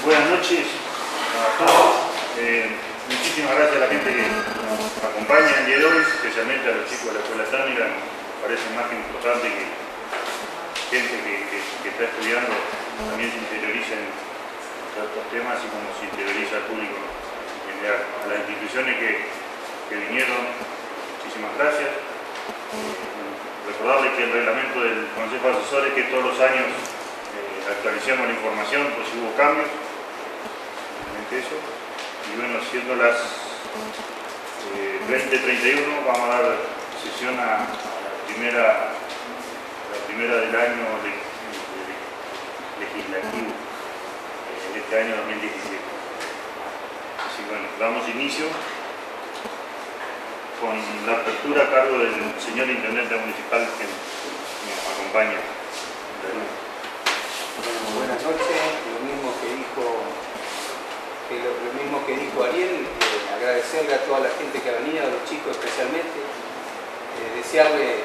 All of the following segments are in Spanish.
Buenas noches a todos. Muchísimas gracias a la gente que nos acompaña el día de hoy, especialmente a los chicos de la Escuela Técnica. Me parece más que importante que gente que está estudiando también se interiorice en estos temas, así como se interioriza al público en general. A las instituciones que vinieron, muchísimas gracias. Recordarles que el reglamento del Consejo de Asesores es que todos los años actualizamos la información por si hubo cambios, simplemente eso. Y bueno, siendo las 20:31 vamos a dar sesión a la primera del año legislativo de este año 2017. Así que bueno, damos inicio con la apertura a cargo del señor Intendente Municipal que nos acompaña. Bueno, buenas noches, lo mismo que dijo Ariel, agradecerle a toda la gente que ha venido, a los chicos especialmente, desearle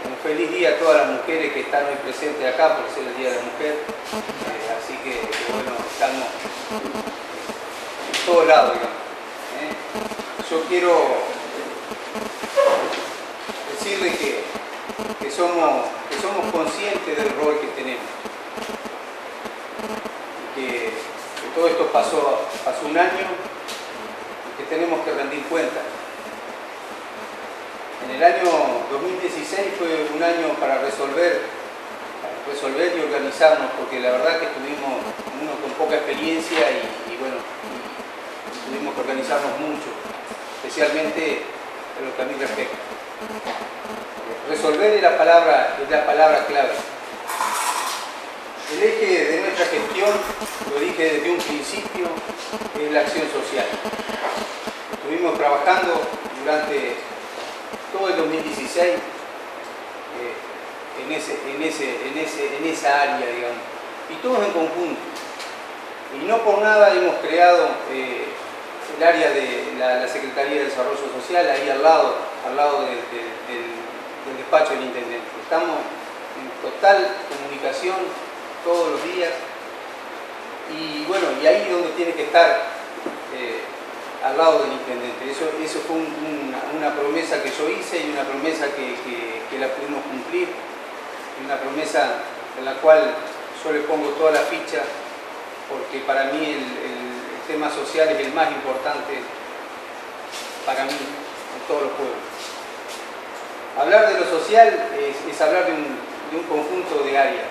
un feliz día a todas las mujeres que están hoy presentes acá por ser el Día de la Mujer, así que bueno, estamos en todos lados, digamos. Yo quiero decirle que somos conscientes del rol que tenemos. Que todo esto pasó un año y que tenemos que rendir cuentas. En el año 2016 fue un año para resolver y organizarnos, porque la verdad que estuvimos uno con poca experiencia y bueno, tuvimos que organizarnos mucho, especialmente en lo que a mí respecta. Resolver es la palabra clave. El eje de nuestra gestión, lo dije desde un principio, es la acción social. Estuvimos trabajando durante todo el 2016 en esa área, digamos, y todos en conjunto. Y no por nada hemos creado el área de la Secretaría de Desarrollo Social, ahí al lado del despacho del Intendente. Estamos en total comunicación todos los días y bueno, y ahí es donde tiene que estar al lado del Intendente. Eso fue una promesa que yo hice y una promesa que la pudimos cumplir, y una promesa en la cual yo le pongo toda la ficha, porque para mí el tema social es el más importante para mí en todos los pueblos. Hablar de lo social es hablar de un conjunto de áreas,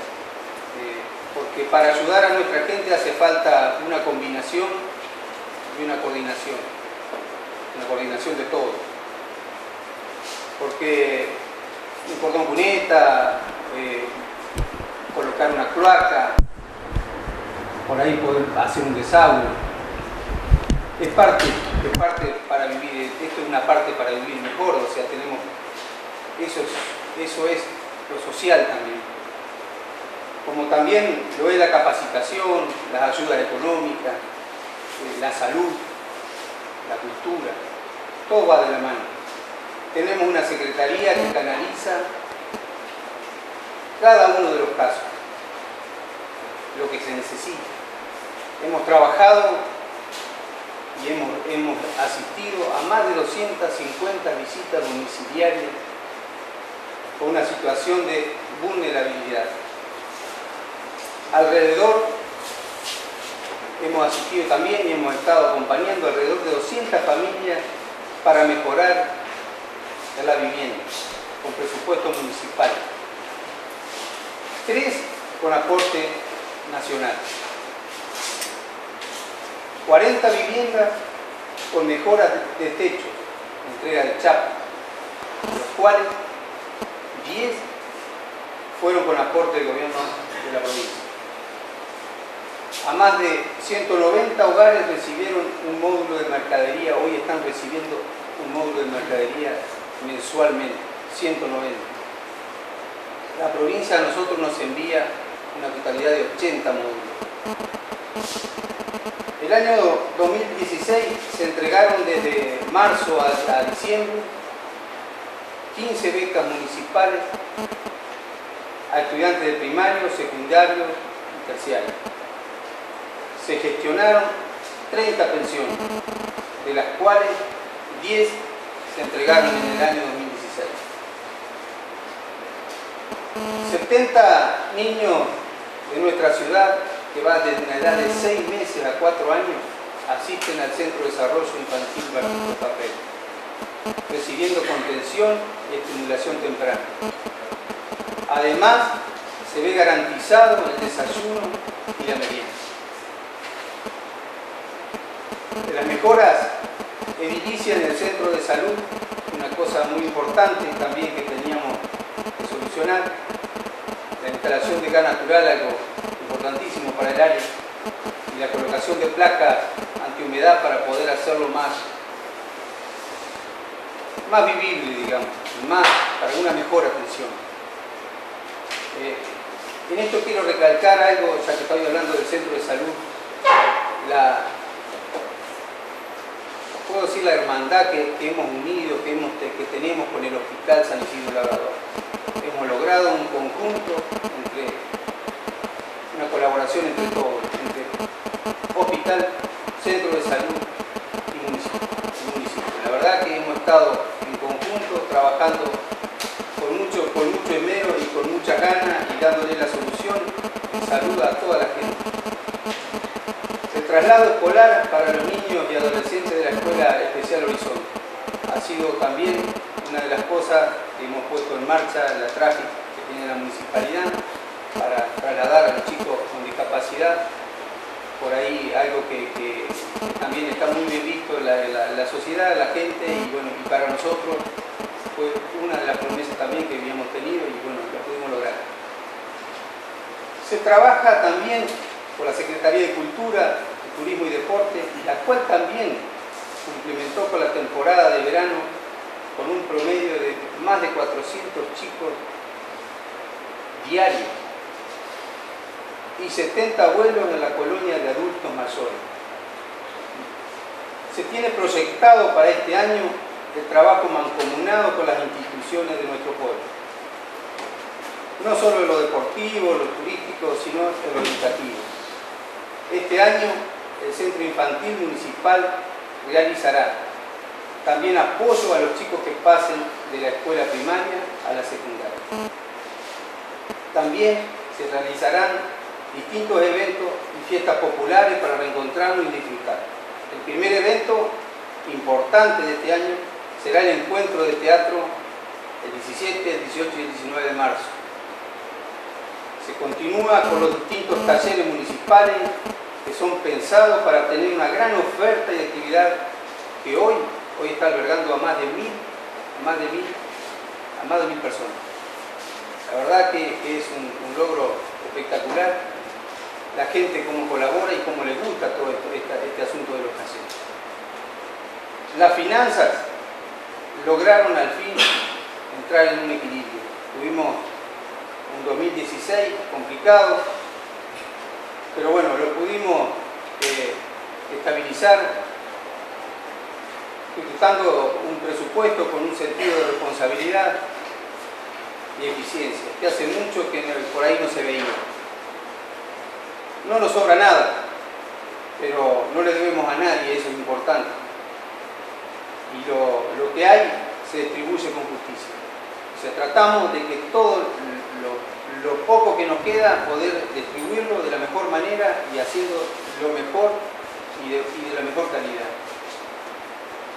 porque para ayudar a nuestra gente hace falta una combinación y una coordinación de todo. Porque un cordón cuneta, colocar una cloaca, por ahí poder hacer un desagüe, es parte para vivir. Esto es una parte para vivir mejor, o sea, tenemos eso es lo social también, como también lo es la capacitación, las ayudas económicas, la salud, la cultura, todo va de la mano. Tenemos una secretaría que canaliza cada uno de los casos, lo que se necesita. Hemos trabajado y hemos asistido a más de 250 visitas domiciliarias con una situación de vulnerabilidad. Alrededor hemos asistido también y hemos estado acompañando alrededor de 200 familias para mejorar la vivienda con presupuesto municipal. 3 con aporte nacional. 40 viviendas con mejoras de techo, entrega de chapa, de los cuales 10 fueron con aporte del gobierno de la provincia. A más de 190 hogares recibieron un módulo de mercadería, hoy están recibiendo un módulo de mercadería mensualmente, 190. La provincia a nosotros nos envía una totalidad de 80 módulos. El año 2016 se entregaron desde marzo a diciembre 15 becas municipales a estudiantes de primario, secundario y terciario. se gestionaron 30 pensiones, de las cuales 10 se entregaron en el año 2016. 70 niños de nuestra ciudad, que van desde una edad de 6 meses a 4 años, asisten al Centro de Desarrollo Infantil Bartito Papel, recibiendo contención y estimulación temprana. Además, se ve garantizado el desayuno y la merienda. De las mejoras edilicias en el centro de salud, una cosa muy importante también que teníamos que solucionar, la instalación de gas natural, algo importantísimo para el área, y la colocación de placas antihumedad para poder hacerlo más vivible, digamos, para una mejor atención. En esto quiero recalcar algo, ya que estoy hablando del centro de salud, puedo decir la hermandad que hemos unido, que tenemos con el Hospital San Isidro Labrador. Hemos logrado un conjunto, una colaboración entre todos, entre hospital, centro de salud y municipio. La verdad que hemos estado en conjunto, trabajando con mucho esmero y con muchas ganas y dándole la solución en salud a toda la gente. El traslado escolar para los niños y adolescentes de la Escuela Especial Horizonte ha sido también una de las cosas que hemos puesto en marcha, la tráfico que tiene la municipalidad para trasladar a los chicos con discapacidad. Por ahí algo que también está muy bien visto en la sociedad, la gente, y bueno, y para nosotros fue una de las promesas también que habíamos tenido y bueno, la pudimos lograr. Se trabaja también por la Secretaría de Cultura, Turismo y Deporte, la cual también implementó con la temporada de verano con un promedio de más de 400 chicos diarios y 70 vuelos en la colonia de adultos mayores. Se tiene proyectado para este año el trabajo mancomunado con las instituciones de nuestro pueblo. No solo en lo deportivo, lo turístico, sino en lo educativo. Este año el Centro Infantil Municipal realizará también apoyo a los chicos que pasen de la escuela primaria a la secundaria. También se realizarán distintos eventos y fiestas populares para reencontrarnos y disfrutar. El primer evento importante de este año será el encuentro de teatro el 17, el 18 y el 19 de marzo. Se continúa con los distintos talleres municipales que son pensados para tener una gran oferta y actividad que hoy está albergando a más de 1.000 personas. La verdad que es un logro espectacular. La gente cómo colabora y cómo le gusta todo este asunto de los talleres. Las finanzas lograron al fin entrar en un equilibrio. Tuvimos un 2016 complicado, pero bueno, lo pudimos estabilizar ejecutando un presupuesto con un sentido de responsabilidad y eficiencia, que hace mucho que por ahí no se veía. No nos sobra nada, pero no le debemos a nadie, eso es importante. Y lo que hay se distribuye con justicia. O sea, tratamos de que todo lo poco que nos queda, poder distribuirlo de la mejor manera y haciendo lo mejor y de la mejor calidad.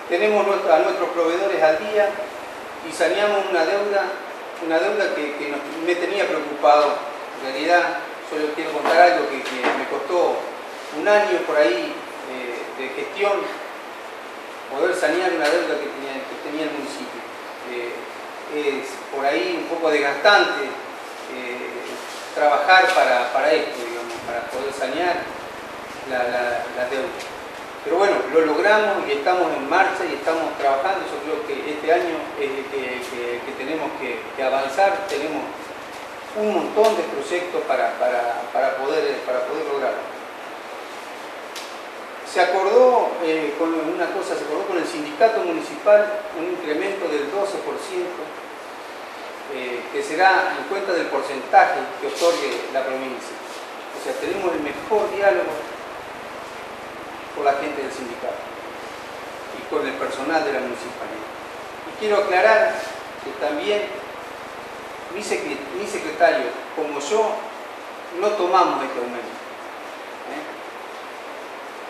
Tenemos a nuestros proveedores al día y saneamos una deuda que me tenía preocupado. En realidad, yo les quiero contar algo que me costó un año por ahí de gestión, poder sanear una deuda que tenía el municipio. Es por ahí un poco desgastante trabajar para esto, digamos, para poder sanear la deuda. Pero bueno, lo logramos y estamos en marcha y estamos trabajando. Yo creo que este año que tenemos que avanzar, tenemos un montón de proyectos para poder lograrlo. Se acordó con el sindicato municipal un incremento del 12%, que será en cuenta del porcentaje que otorgue la provincia. O sea, tenemos el mejor diálogo por la gente del sindicato y con el personal de la municipalidad. Y quiero aclarar que también mi secretario, como yo, no tomamos este aumento.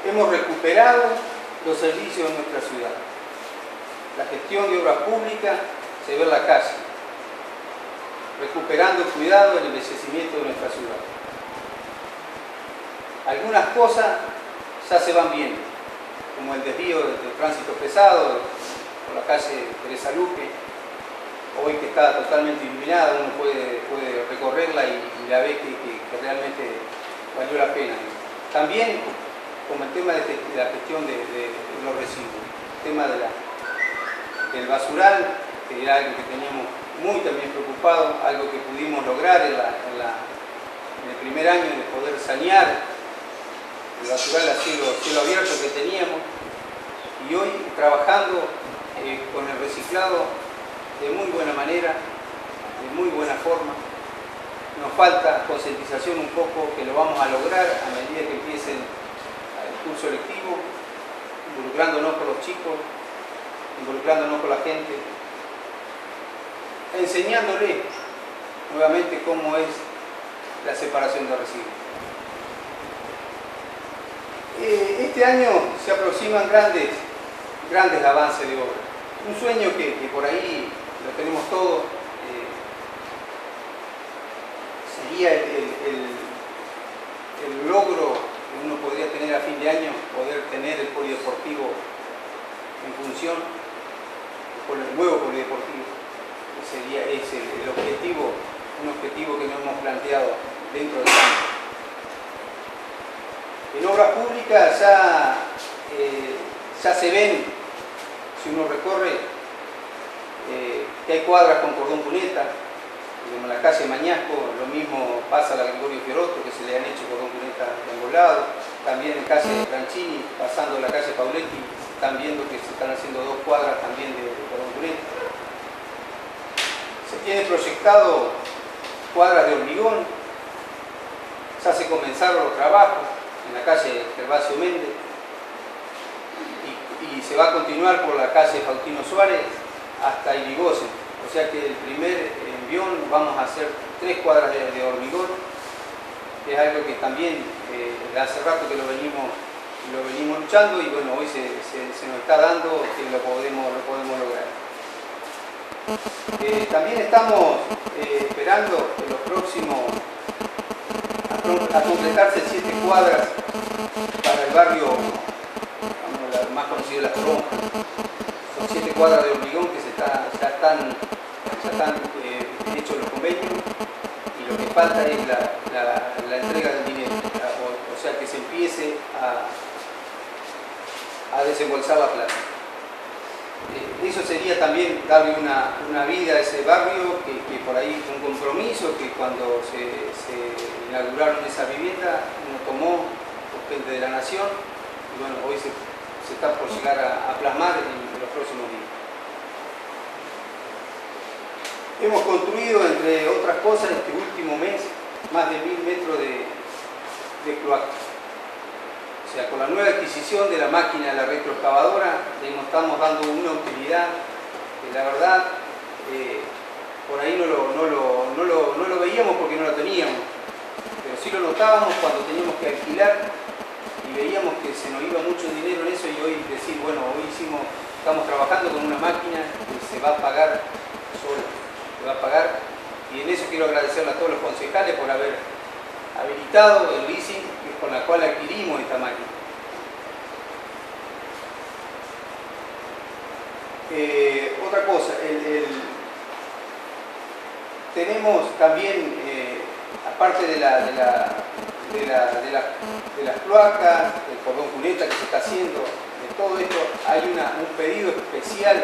Hemos recuperado los servicios de nuestra ciudad. La gestión de obras públicas se ve en la calle, recuperando el cuidado del envejecimiento de nuestra ciudad. Algunas cosas ya se van viendo, como el desvío del tránsito pesado por la calle Teresa Luque, hoy que está totalmente iluminada, uno puede recorrerla y la ve que realmente valió la pena. También como el tema de la gestión de los residuos, el tema del basural, que era algo que teníamos muy también preocupado, algo que pudimos lograr en el primer año de poder sanear el basural a cielo abierto que teníamos, y hoy trabajando con el reciclado de muy buena manera, de muy buena forma. Nos falta concientización un poco, que lo vamos a lograr a medida que empiece el curso lectivo, involucrándonos con los chicos, involucrándonos con la gente, enseñándole nuevamente cómo es la separación de residuos. Este año se aproximan grandes avances de obra. Un sueño que por ahí lo tenemos todos, sería el logro que uno podría tener a fin de año, poder tener el polideportivo en función, con el nuevo polideportivo. Es el objetivo, un objetivo que nos hemos planteado dentro del año. En obras públicas ya se ven, si uno recorre, que hay cuadras con cordón cuneta, como en la calle Mañasco, lo mismo pasa a la Gregorio Fiorotto, que se le han hecho cordón cuneta de ambos lados. También en calle Ranchini, pasando la calle Pauletti, están viendo que se están haciendo 2 cuadras también de cordón cuneta. Se tiene proyectado cuadras de hormigón, ya se comenzaron los trabajos en la calle Gervasio Méndez y se va a continuar por la calle Faustino Suárez hasta Irigoyen. O sea que el primer envión vamos a hacer 3 cuadras de hormigón, que es algo que también hace rato que lo venimos luchando, y bueno, hoy se nos está dando que lo podemos lograr. También estamos esperando en los próximos a completarse 7 cuadras para el barrio, más conocido Las Toronjas. Son 7 cuadras de hormigón que ya están hechos los convenios, y lo que falta es la entrega del dinero, o sea que se empiece a desembolsar la plata. Eso sería también darle una vida a ese barrio, que por ahí fue un compromiso que cuando se inauguraron esa vivienda uno tomó por gente de la nación, y bueno, hoy se está por llegar a plasmar en los próximos días. Hemos construido, entre otras cosas, este último mes, más de 1000 metros de cloaca. O sea, con la nueva adquisición de la máquina de la retroexcavadora, le estamos dando una utilidad que la verdad por ahí no lo veíamos porque no lo teníamos, pero sí lo notábamos cuando teníamos que alquilar y veíamos que se nos iba mucho dinero en eso, y hoy decir, bueno, estamos trabajando con una máquina que se va a pagar sola, se va a pagar, y en eso quiero agradecerle a todos los concejales por haber habilitado el leasing con la cual adquirimos esta máquina. Otra cosa, tenemos también, aparte de las cloacas, el cordón cuneta que se está haciendo, de todo esto, hay un pedido especial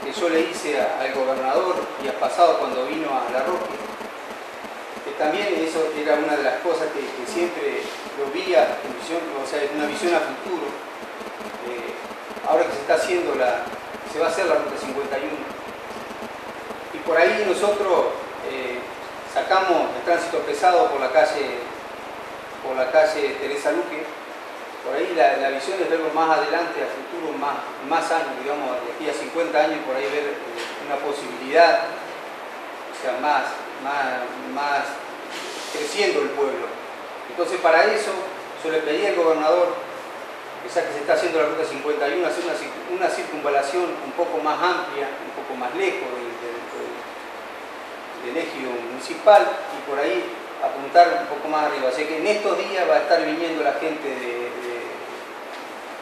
que yo le hice al gobernador y al pasado cuando vino a La Roque, que también eso era una de las cosas que siempre lo veía en visión, o sea, una visión a futuro. Ahora que se está haciendo se va a hacer la ruta 51, y por ahí nosotros sacamos el tránsito pesado por la calle Teresa Luque, por ahí la visión es verlo más adelante, a futuro, más años, digamos, de aquí a 50 años, por ahí ver una posibilidad, o sea, más creciendo el pueblo. Entonces, para eso, yo le pedí al gobernador, ya que se está haciendo la ruta 51, hacer una circunvalación un poco más amplia, un poco más lejos del eje municipal, y por ahí apuntar un poco más arriba. Así que en estos días va a estar viniendo la gente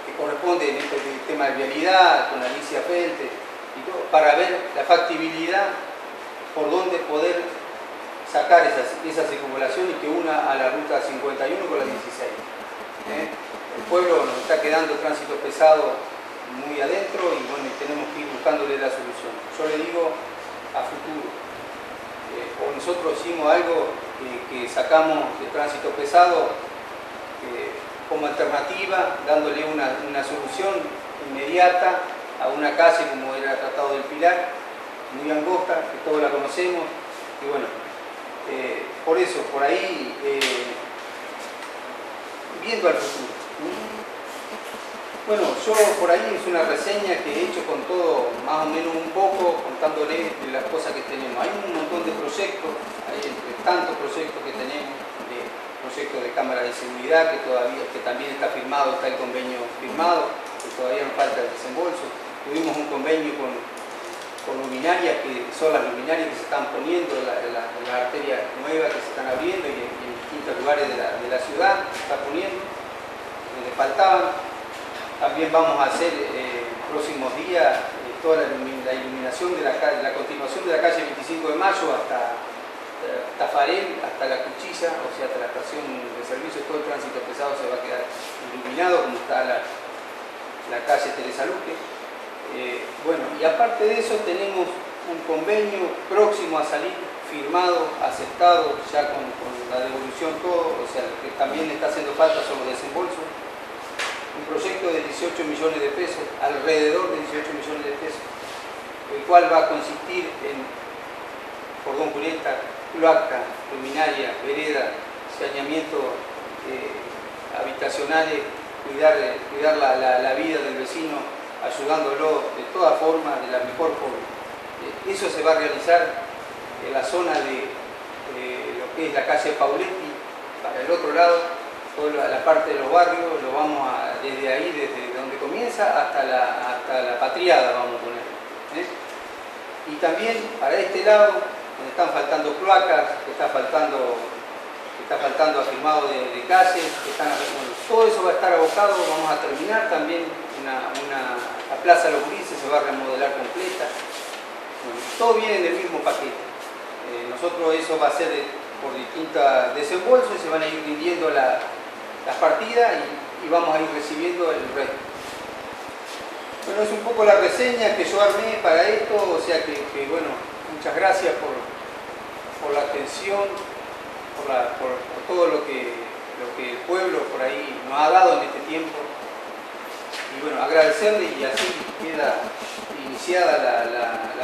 que corresponde en este tema de vialidad, con Alicia Felte, y todo, para ver la factibilidad por dónde poder sacar esa circunvalación y que una a la ruta 51 con la 16. El pueblo nos está quedando tránsito pesado muy adentro y bueno, tenemos que ir buscándole la solución. Yo le digo a futuro, o nosotros hicimos algo que sacamos de tránsito pesado como alternativa, dándole una solución inmediata a una calle como era Tratado del Pilar, muy angosta, que todos la conocemos, y bueno, por eso, por ahí, viendo al futuro. Bueno, yo por ahí es una reseña que he hecho con todo, más o menos un poco, contándole de las cosas que tenemos. Hay un montón de proyectos, hay entre tantos proyectos que tenemos, proyectos de cámara de seguridad que también está firmado, está el convenio firmado, que todavía nos falta el desembolso. Tuvimos un convenio con luminarias, que son las luminarias que se están poniendo, las arterias nuevas que se están abriendo y en distintos lugares de la ciudad se está poniendo, donde faltaban. También vamos a hacer próximos días toda la iluminación de la continuación de la calle 25 de Mayo hasta Tafarel, hasta la Cuchilla, o sea, hasta la estación de servicio. Todo el tránsito pesado se va a quedar iluminado, como está la calle Teresa Luque. Bueno, y aparte de eso tenemos un convenio próximo a salir, firmado, aceptado, ya con la devolución todo, o sea, lo que también está haciendo falta son los desembolsos. Un proyecto de 18 millones de pesos, alrededor de 18 millones de pesos, el cual va a consistir en cordón cuneta, cloaca, luminaria, vereda, saneamiento habitacionales, cuidar la vida del vecino, ayudándolo de todas formas, de la mejor forma. Eso se va a realizar en la zona de lo que es la calle Pauletti, para el otro lado. Toda la parte de los barrios, lo vamos desde ahí, desde donde comienza hasta la Patriada, vamos a poner. Y también para este lado, donde están faltando cloacas, que está faltando afirmado de calles, bueno, todo eso va a estar abocado. Vamos a terminar también la Plaza de los Grises, se va a remodelar completa. Bueno, todo viene en el mismo paquete. Nosotros eso va a ser por distintos desembolsos, se van a ir dividiendo las partidas y vamos a ir recibiendo el resto. Bueno, es un poco la reseña que yo armé para esto, o sea que bueno, muchas gracias por la atención, por todo lo que el pueblo por ahí nos ha dado en este tiempo. Y bueno, agradecerle, y así queda iniciada la